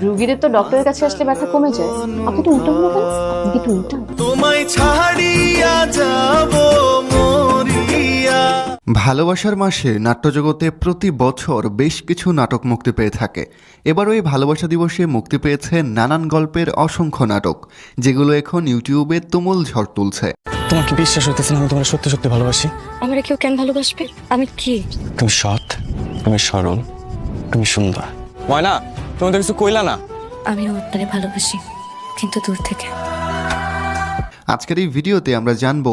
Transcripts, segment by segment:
রোগীদের তো ডক্টরের কাছে আসলে ব্যথা কমে যায়, আপনি তো উল্টো হলো কেন? আপনি কি একটু উল্টা? তোমায় ছাড়িয়া যাব মরিয়া। ভালোবাসার মাসে নাট্যজগতে প্রতি বছর বেশ কিছু নাটক মুক্তি পেয়ে থাকে। এবার ওই ভালোবাসা দিবসে মুক্তি পেয়েছে নানান গল্পের অসংখ্য নাটক, যেগুলো এখন ইউটিউবে তুমুল ঝড় তুলছে। তোমার কি বিশ্বাস হইতেছে না আমি তোমার সত্যি সত্যি ভালোবাসি? আমার কেউ কেন ভালোবাসবে? আমি কি? তুমি সৎ, তুমি সরল, তুমি সুন্দর। ময়না, তুমি তো কিছু কইলা না। আমিও আপনারে ভালোবাসি, কিন্তু দূর থেকে। আজকের এই ভিডিওতে আমরা জানব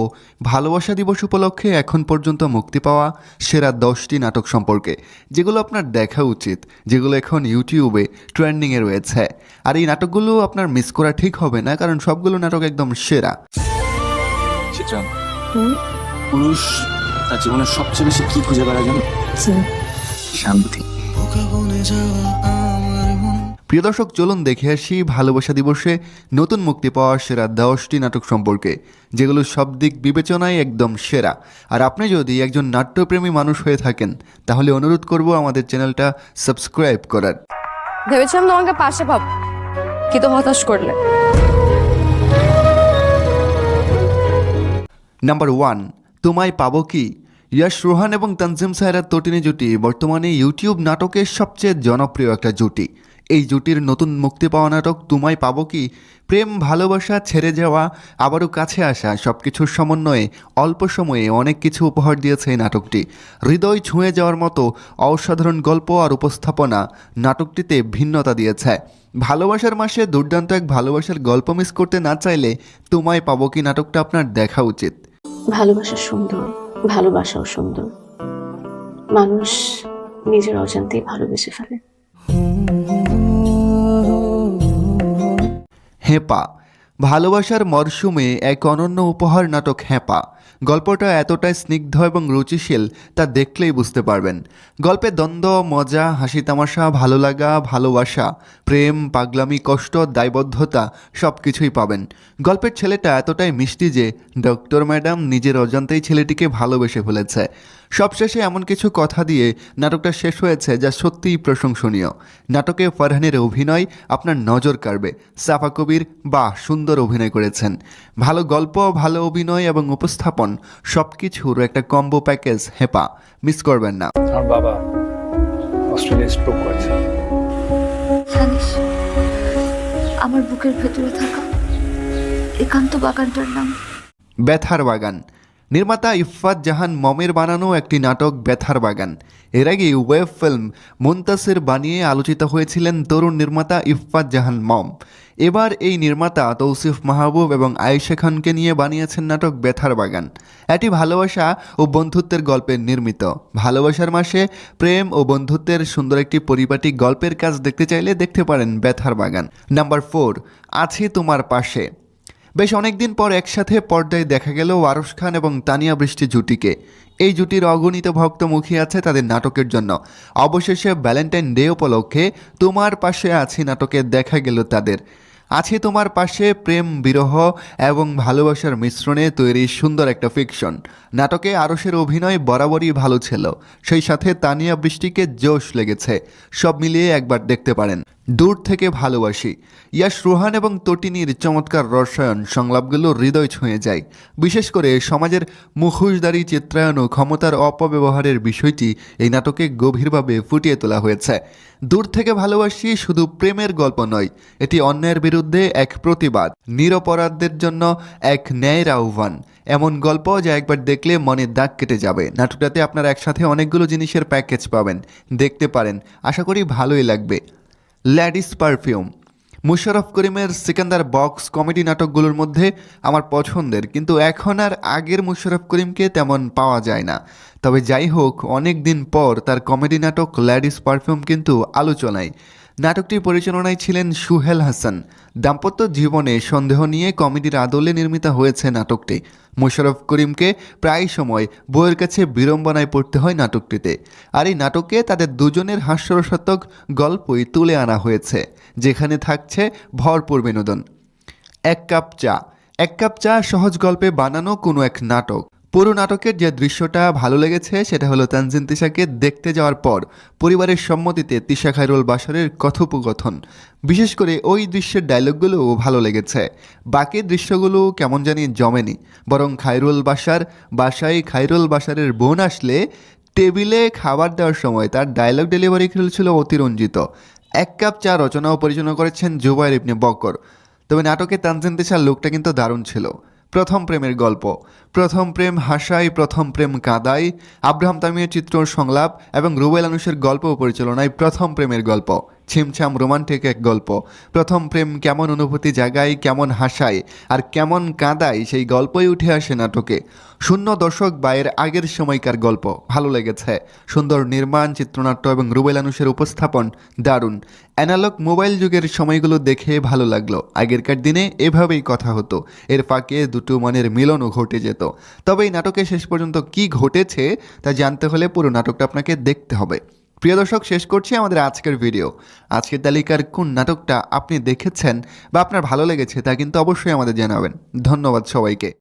ভালোবাসা দিবস উপলক্ষে এখন পর্যন্ত মুক্তি পাওয়া সেরা 10টি নাটক সম্পর্কে, যেগুলো আপনার দেখা উচিত, যেগুলো এখন ইউটিউবে ট্রেন্ডিংয়ে রয়েছে। আর এই নাটকগুলো আপনার মিস করা ঠিক হবে না, কারণ সবগুলো নাটক একদম সেরা। পুরুষ তার জীবনের সবচেয়ে বেশি কি খুঁজে বেড়ায় জানো? শান্তি। প্রিয় দর্শক, চলুন দেখে আসি ভালোবাসা দিবসে নতুন মুক্তি পাওয়া সেরা 10টি নাটক সম্পর্কে, যেগুলো সব দিক বিবেচনায় একদম সেরা। আর আপনি যদি একজন নাট্যপ্রেমী মানুষ হয়ে থাকেন, তাহলে অনুরোধ করব আমাদের চ্যানেলটা সাবস্ক্রাইব করার। ভেবেছিলাম তোমাকে পাশে পাবো, কিন্তু হতাশ করলে। নাম্বার 1, তোমায় পাবো কি। ইয়াশ রোহান এবং তানজিম সায়রার তটিনী জুটি বর্তমানে ইউটিউব নাটকের সবচেয়ে জনপ্রিয় একটা জুটি। এই জুটির নতুন মুক্তি পাওয়া নাটক তোমায় পাবো কি প্রেম, ভালোবাসা, ছেড়ে যাওয়া, আবারও কাছে আসা, সব কিছুর সমন্বয়ে অল্প সময়ে অনেক কিছু উপহার দিয়েছে এই নাটকটি। হৃদয় ছুঁয়ে যাওয়ার মতো অসাধারণ গল্প আর উপস্থাপনা নাটকটিতে ভিন্নতা দিয়েছে। ভালোবাসার মাসে দুর্দান্ত এক ভালোবাসার গল্প মিস করতে না চাইলে তোমায় পাবো কি নাটকটা আপনার দেখা উচিত। ভালোবাসা সুন্দর, ভালোবাসাও সুন্দর। মানুষ নিজের অজান্তেই ভালোবেসে ফেলে। হেঁপা, ভালোবাসার মরশুমে এক অনন্য উপহার নাটক হেঁপা। গল্পটা এতটাই স্নিগ্ধ এবং রুচিশীল, তা দেখলেই বুঝতে পারবেন। গল্পে দ্বন্দ্ব, মজা, হাসি তামাশা, ভালো লাগা, ভালোবাসা, প্রেম, পাগলামি, কষ্ট, দায়বদ্ধতা সব কিছুই পাবেন। গল্পের ছেলেটা এতটাই মিষ্টি যে ডক্টর ম্যাডাম নিজের অজান্তেই ছেলেটিকে ভালোবেসে ফেলেছে। সবশেষে এমন কিছু কথা দিয়ে নাটকটা শেষ হয়েছে যা সত্যিই প্রশংসনীয়। নাটকে ফারহানের অভিনয় আপনার নজর কাড়বে। সাফা কবির বাহ, সুন্দর অভিনয় করেছেন। ভালো গল্প, ভালো অভিনয় এবং উপস্থাপন সব কিছুর একটা কম্বো প্যাকেজ হেপা, মিস করবেন না। আমার বাবা অস্ট্রেলিয়ায় স্ট্রোক করেছে। জানিস, আমার বুকের ভেতরে থাকা একান্ত বাগানটার নাম ব্যথার বাগান। নির্মাতা ইফফাত জাহান মমের বানানো একটি নাটক ব্যথার বাগান। এর আগে ওয়েব ফিল্ম মুনতাসির বানিয়ে আলোচিত হয়েছিলেন তরুণ নির্মাতা ইফফাত জাহান মম। এবার এই নির্মাতা তৌসিফ মাহবুব এবং আয়েশা খানকে নিয়ে বানিয়েছেন নাটক ব্যথার বাগান। এটি ভালোবাসা ও বন্ধুত্বের গল্পের নির্মিত। ভালোবাসার মাসে প্রেম ও বন্ধুত্বের সুন্দর একটি পরিপাটি গল্পের কাজ দেখতে চাইলে দেখতে পারেন ব্যথার বাগান। নাম্বার 4, আছি তোমার পাশে। বেশ অনেকদিন পর একসাথে পর্দায় দেখা গেল ওয়ারস খান এবং তানিয়া বৃষ্টি জুটিকে। এই জুটির অগণিত ভক্ত মুখিয়ে আছে তাদের নাটকের জন্য। অবশেষে ভ্যালেন্টাইন ডে উপলক্ষে তোমার পাশে আছি নাটকে দেখা গেল তাদের। আছি তোমার পাশে প্রেম, বিরহ এবং ভালোবাসার মিশ্রণে তৈরি সুন্দর একটা ফিকশন। নাটকে আরশের অভিনয় বরাবরই ভালো ছিল, সেই সাথে তানিয়া বৃষ্টিকে জোশ লেগেছে। সব মিলিয়ে একবার দেখতে পারেন। দূর থেকে ভালোবাসি। ইয়াশ রোহান এবং তটিনীর চমৎকার রসায়ন সংলাপগুলো হৃদয় ছুঁয়ে যায়। বিশেষ করে সমাজের মুখোশধারী চিত্রায়ন ও ক্ষমতার অপব্যবহারের বিষয়টি এই নাটকে গভীরভাবে ফুটিয়ে তোলা হয়েছে। দূর থেকে ভালোবাসি শুধু প্রেমের গল্প নয়, এটি অন্যায়ের বিরুদ্ধে এক প্রতিবাদ, নিরপরাধদের জন্য এক ন্যায়ের আহ্বান। এমন গল্প যা একবার দেখলে মনে দাগ কেটে যাবে। নাটকটাতে আপনারা একসাথে অনেকগুলো জিনিসের প্যাকেজ পাবেন, দেখতে পারেন, আশা করি ভালোই লাগবে। Ladies perfume. মুশাররফ করিমের সিকান্দার বক্স কমেডি নাটকগুলোর মধ্যে আমার পছন্দের, কিন্তু এখন আর আগের মুশাররফ করিমকে তেমন পাওয়া যায় না। তবে যাই হোক, অনেক দিন পর তার কমেডি নাটক লেডিস পারফিউম কিন্তু আলোচনায়। নাটকটি পরিচালনায় ছিলেন সুহেল হাসান। দাম্পত্য জীবনে সন্দেহ নিয়ে কমেডির আদলে নির্মিত হয়েছে নাটকটি। মুশাররফ করিমকে প্রায় সময় বইয়ের কাছে বিড়ম্বনায় পড়তে হয় নাটকটিতে। আর এই নাটকে তাদের দুজনের হাস্যরসাত্মক গল্পই তুলে আনা হয়েছে, যেখানে থাকছে ভরপুর বিনোদন। এক কাপ চা। এক কাপ চা সহজ গল্পে বানানো কোনো এক নাটক। পুরো নাটকের যে দৃশ্যটা ভালো লেগেছে সেটা হলো তানজিন তিশাকে দেখতে যাওয়ার পর পরিবারের সম্মতিতে তিশা খায়রুল বাশারের কথোপকথন, বিশেষ করে ওই দৃশ্যের ডায়লগগুলো ভালো লেগেছে। বাকি দৃশ্যগুলো কেমন জানি জমেনি, বরং খায়রুল বাশার বাসায় খায়রুল বাশারের বোন আসলে টেবিলে খাবার দেওয়ার সময় তার ডায়লগ ডেলিভারি ছিল অতিরঞ্জিত। 1 কাপ চা রচনা ও পরিচালনা করেছেন জুবায়ের ইবনে বকর। তবে নাটকে তানজিন তিশার লুকটা কিন্তু দারুণ ছিল। প্রথম প্রেমের গল্প, প্রথম প্রেম হাসাই, প্রথম প্রেম কাদাই, আব্রাহাম তামিমের চিত্র সংলাপ এবং রুবেল আনুশের গল্প ও পরিচালনায় প্রথম প্রেমের গল্প ছিমছাম রোমান্টিক এক গল্প। প্রথম প্রেম কেমন অনুভূতি জাগায়, কেমন হাসায় আর কেমন কাঁদায় সেই গল্পই উঠে আসে নাটকে। শূন্য দশক বা এর আগের সময়কার গল্প ভালো লেগেছে। সুন্দর নির্মাণ, চিত্রনাট্য এবং রুবেল আনুশের উপস্থাপন দারুণ। অ্যানালগ মোবাইল যুগের সময়গুলো দেখে ভালো লাগলো। আগেরকার দিনে এভাবেই কথা হতো, এর ফাঁকে দুটো মনের মিলনও ঘটে যেত। তবে এই নাটকে শেষ পর্যন্ত কি ঘটেছে তা জানতে হলে পুরো নাটকটা আপনাকে দেখতে হবে। প্রিয় দর্শক, শেষ করছি আমাদের আজকের ভিডিও। আজকের তালিকার কোন নাটকটা আপনি দেখেছেন বা আপনার ভালো লেগেছে তা কিন্তু অবশ্যই আমাদের জানাবেন। ধন্যবাদ সবাইকে।